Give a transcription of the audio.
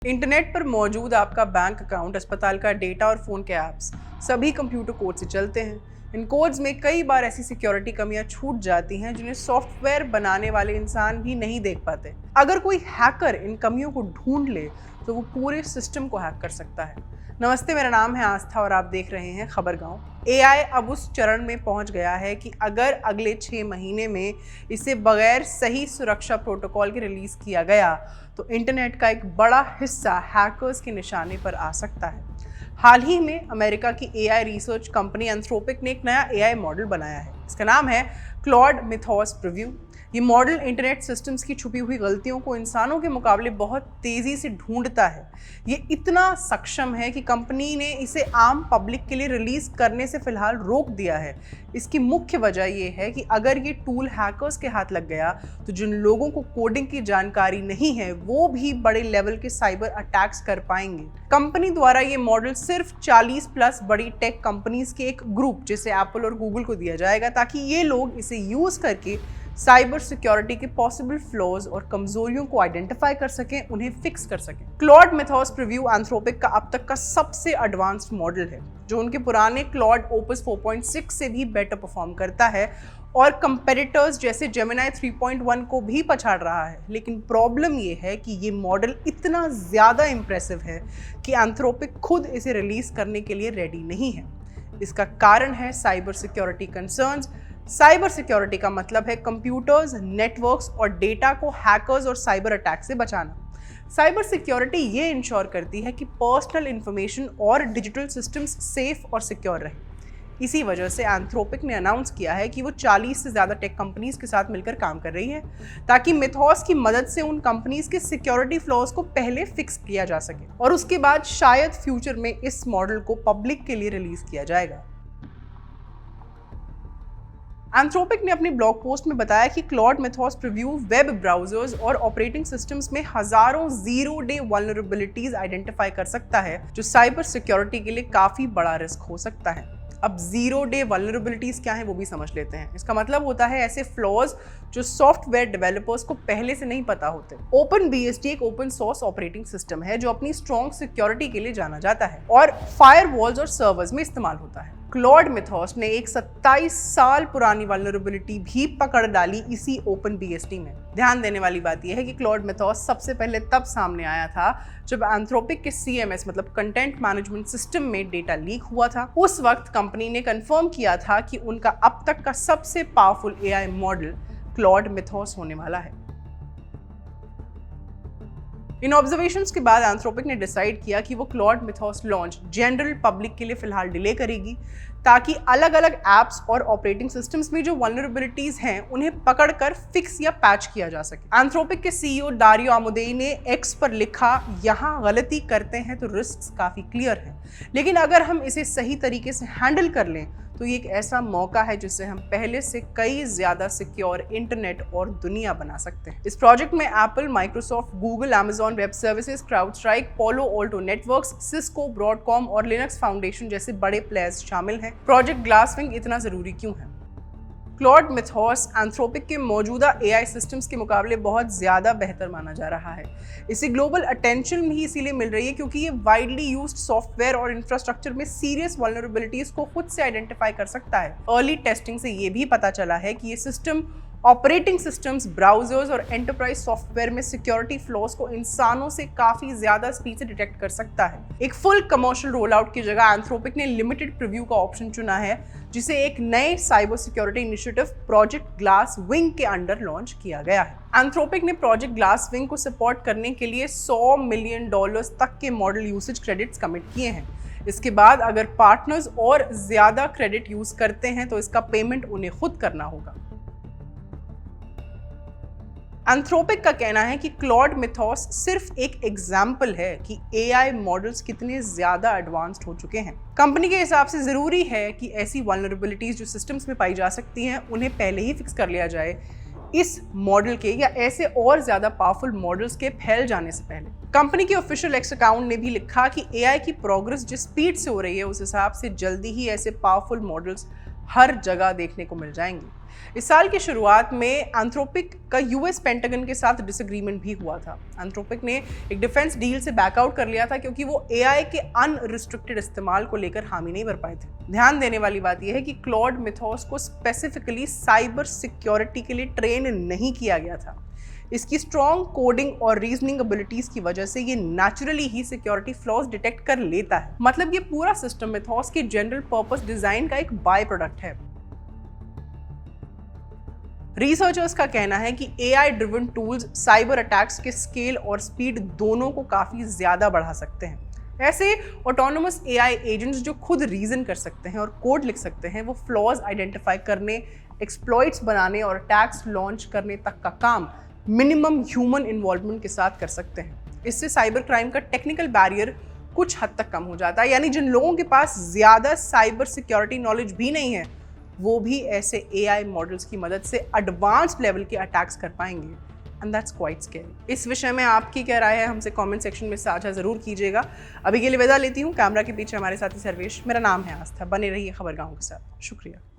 Internet पर मौजूद आपका बैंक अकाउंट, अस्पताल का डेटा और फ़ोन के ऐप्स सभी कंप्यूटर कोड से चलते हैं। इन कोड्स में कई बार ऐसी सिक्योरिटी कमियां छूट जाती हैं जिन्हें सॉफ्टवेयर बनाने वाले इंसान भी नहीं देख पाते। अगर कोई हैकर इन कमियों को ढूंढ ले तो वो पूरे सिस्टम को हैक कर सकता है। नमस्ते, मेरा नाम है आस्था और आप देख रहे हैं खबरगांव। एआई अब उस चरण में पहुंच गया है कि अगर अगले 6 महीने में इसे बगैर सही सुरक्षा प्रोटोकॉल के रिलीज किया गया तो इंटरनेट का एक बड़ा हिस्सा हैकर्स के निशाने पर आ सकता है। हाल ही में अमेरिका की एआई रिसर्च कंपनी एंथ्रोपिक ने एक नया एआई मॉडल बनाया है। इसका नाम है क्लॉड मिथोस प्रीव्यू। ये मॉडल इंटरनेट सिस्टम्स की छुपी हुई गलतियों को इंसानों के मुकाबले बहुत तेजी से ढूंढता है। ये इतना सक्षम है कि कंपनी ने इसे आम पब्लिक के लिए रिलीज करने से फिलहाल रोक दिया है। इसकी मुख्य वजह यह है कि अगर ये टूल हैकर्स के हाथ लग गया तो जिन लोगों को कोडिंग की जानकारी नहीं है वो भी बड़े लेवल के साइबर अटैक्स कर पाएंगे। कंपनी द्वारा ये मॉडल सिर्फ 40+ बड़ी टेक कंपनीज के एक ग्रुप जैसे एप्पल और गूगल को दिया जाएगा ताकि ये लोग इसे यूज करके साइबर सिक्योरिटी के पॉसिबल फ्लॉज और कमजोरियों को आइडेंटिफाई कर सकें, उन्हें फिक्स कर सकें। क्लॉड मिथोस प्रीव्यू एंथ्रोपिक का अब तक का सबसे एडवांस्ड मॉडल है जो उनके पुराने क्लॉड ओपस 4.6 से भी बेटर परफॉर्म करता है और कंपेटिटर्स जैसे जेमिनी 3.1 को भी पछाड़ रहा है। लेकिन प्रॉब्लम ये है कि ये मॉडल इतना ज़्यादा इंप्रेसिव है कि एंथ्रोपिक खुद इसे रिलीज करने के लिए रेडी नहीं है। इसका कारण है cyber security concerns. Cyber security का मतलब है कंप्यूटर्स, नेटवर्क्स और डेटा को हैकर्स और साइबर अटैक से बचाना। साइबर सिक्योरिटी ये इंश्योर करती है कि पर्सनल इंफॉर्मेशन और डिजिटल सिस्टम्स सेफ और सिक्योर रहे। इसी वजह से एंथ्रोपिक ने अनाउंस किया है कि वो 40 से ज़्यादा टेक कंपनीज के साथ मिलकर काम कर रही है ताकि मिथोस की मदद से उन कंपनीज के सिक्योरिटी फ्लॉज को पहले फिक्स किया जा सके और उसके बाद शायद फ्यूचर में इस मॉडल को पब्लिक के लिए रिलीज किया जाएगा। एंथ्रोपिक ने अपनी ब्लॉग पोस्ट में बताया कि Claude mythos preview web browsers और ऑपरेटिंग सिस्टम्स में हजारों ज़ीरो-डे वल्नरेबिलिटीज आइडेंटिफाई कर सकता है जो साइबर सिक्योरिटी के लिए काफ़ी बड़ा रिस्क हो सकता है। अब ज़ीरो-डे वल्नरेबिलिटीज क्या है वो भी समझ लेते हैं। इसका मतलब होता है ऐसे फ्लॉज जो सॉफ्टवेयर डेवलपर्स को पहले से नहीं पता होते। OpenBSD एक ओपन सोर्स ऑपरेटिंग सिस्टम है जो अपनी स्ट्रॉन्ग सिक्योरिटी के लिए जाना जाता है और फायरवॉल्स और सर्वर्स में इस्तेमाल होता है। क्लॉड मिथोस ने एक 27 साल पुरानी वल्नरेबिलिटी भी पकड़ डाली इसी OpenBSD में। ध्यान देने वाली बात यह है कि क्लॉड मिथोस सबसे पहले तब सामने आया था जब एंथ्रोपिक के CMS मतलब कंटेंट मैनेजमेंट सिस्टम में डेटा लीक हुआ था। उस वक्त कंपनी ने कंफर्म किया था कि उनका अब तक का सबसे powerful AI model Claude mythos होने वाला है। इन ऑब्जर्वेशंस के बाद एंथ्रोपिक ने डिसाइड किया कि वो Claude mythos launch general public के लिए फिलहाल डिले करेगी ताकि अलग अलग ऐप्स और ऑपरेटिंग सिस्टम्स में जो वल्नरेबिलिटीज हैं उन्हें पकड़कर फिक्स या पैच किया जा सके। एंथ्रोपिक के CEO डारियो आमोदेई ने X पर लिखा, यहाँ गलती करते हैं तो रिस्क काफ़ी क्लियर है, लेकिन अगर हम इसे सही तरीके से हैंडल कर लें तो ये एक ऐसा मौका है जिससे हम पहले से कई ज़्यादा सिक्योर इंटरनेट और दुनिया बना सकते हैं। इस प्रोजेक्ट में Apple, Microsoft, Google, Amazon Web Services, CrowdStrike, Palo Alto Networks, Cisco, Broadcom और लिनक्स फाउंडेशन जैसे बड़े प्लेयर्स शामिल हैं। प्रोजेक्ट ग्लासविंग इतना ज़रूरी क्यों है? क्लॉड मिथोस एंथ्रोपिक के मौजूदा AI सिस्टम्स के मुकाबले बहुत ज़्यादा बेहतर माना जा रहा है। इसे ग्लोबल अटेंशन भी इसीलिए मिल रही है क्योंकि ये वाइडली यूज्ड सॉफ्टवेयर और इंफ्रास्ट्रक्चर में सीरियस वल्नरेबिलिटीज को खुद से आइडेंटिफाई कर सकता है। अर्ली टेस्टिंग से ये भी पता चला है कि ये सिस्टम ऑपरेटिंग सिस्टम्स, ब्राउजर्स और एंटरप्राइज सॉफ्टवेयर में सिक्योरिटी फ्लॉज को इंसानों से काफ़ी ज़्यादा स्पीड से डिटेक्ट कर सकता है। एक फुल कमर्शियल रोल आउट की जगह एंथ्रोपिक ने लिमिटेड प्रीव्यू का ऑप्शन चुना है जिसे एक नए cyber security initiative project glass wing के अंडर लॉन्च किया गया है। एंथ्रोपिक ने प्रोजेक्ट ग्लास विंग को सपोर्ट करने के लिए $100 मिलियन तक के मॉडल यूसेज क्रेडिट्स कमिट किए हैं। इसके बाद अगर पार्टनर्स और ज़्यादा क्रेडिट यूज़ करते हैं तो इसका पेमेंट उन्हें खुद करना होगा। एंथ्रोपिक का कहना है कि क्लॉड मिथोस सिर्फ एक एग्जाम्पल है कि AI मॉडल्स कितने ज़्यादा एडवांस्ड हो चुके हैं। कंपनी के हिसाब से ज़रूरी है कि ऐसी वल्नरेबिलिटीज़ जो सिस्टम्स में पाई जा सकती हैं उन्हें पहले ही फिक्स कर लिया जाए इस मॉडल के या ऐसे और ज़्यादा पावरफुल मॉडल्स के फैल जाने से पहले। कंपनी के ऑफिशियल X अकाउंट ने भी लिखा कि AI की प्रोग्रेस जिस स्पीड से हो रही है उस हिसाब से जल्दी ही ऐसे पावरफुल मॉडल्स हर जगह देखने को मिल जाएंगे। इस साल की शुरुआत में एंथ्रोपिक का यूएस पेंटागन के साथ डिसएग्रीमेंट भी हुआ था। एंथ्रोपिक ने एक डिफेंस डील से बैकआउट कर लिया था क्योंकि वो एआई के अनरिस्ट्रिक्टेड इस्तेमाल को लेकर हामी नहीं भर पाए थे। ध्यान देने वाली बात यह है कि क्लॉड मिथोस को स्पेसिफिकली साइबर सिक्योरिटी के लिए ट्रेन नहीं किया गया था। इसकी स्ट्रॉन्ग कोडिंग और रीजनिंग एबिलिटीज की वजह से ये नेचुरली ही सिक्योरिटी फ्लॉज डिटेक्ट कर लेता है। मतलब ये पूरा सिस्टम मिथोस की जनरल पर्पस डिजाइन का एक बाय प्रोडक्ट है। रिसर्चर्स का कहना है कि AI driven tools cyber attacks के स्केल और स्पीड दोनों को काफी ज्यादा बढ़ा सकते हैं। ऐसे ऑटोनोमस एआई एजेंट्स जो खुद रीजन कर सकते हैं और कोड लिख सकते हैं, वो फ्लॉज आइडेंटिफाई करने, एक्सप्लॉइट्स बनाने और अटैक्स लॉन्च करने तक का काम मिनिमम ह्यूमन इन्वॉल्वमेंट के साथ कर सकते हैं। इससे साइबर क्राइम का टेक्निकल बैरियर कुछ हद तक कम हो जाता है। यानी जिन लोगों के पास ज्यादा साइबर सिक्योरिटी नॉलेज भी नहीं है, वो भी ऐसे एआई मॉडल्स की मदद से एडवांस्ड लेवल के अटैक्स कर पाएंगे। And that's quite scary. इस विषय में आपकी क्या राय है, हमसे कमेंट सेक्शन में साझा जरूर कीजिएगा। अभी के लिए विदा लेती हूँ। कैमरा के पीछे हमारे साथी सर्वेश, मेरा नाम है आस्था। बने रहिए खबरगांव के साथ। शुक्रिया।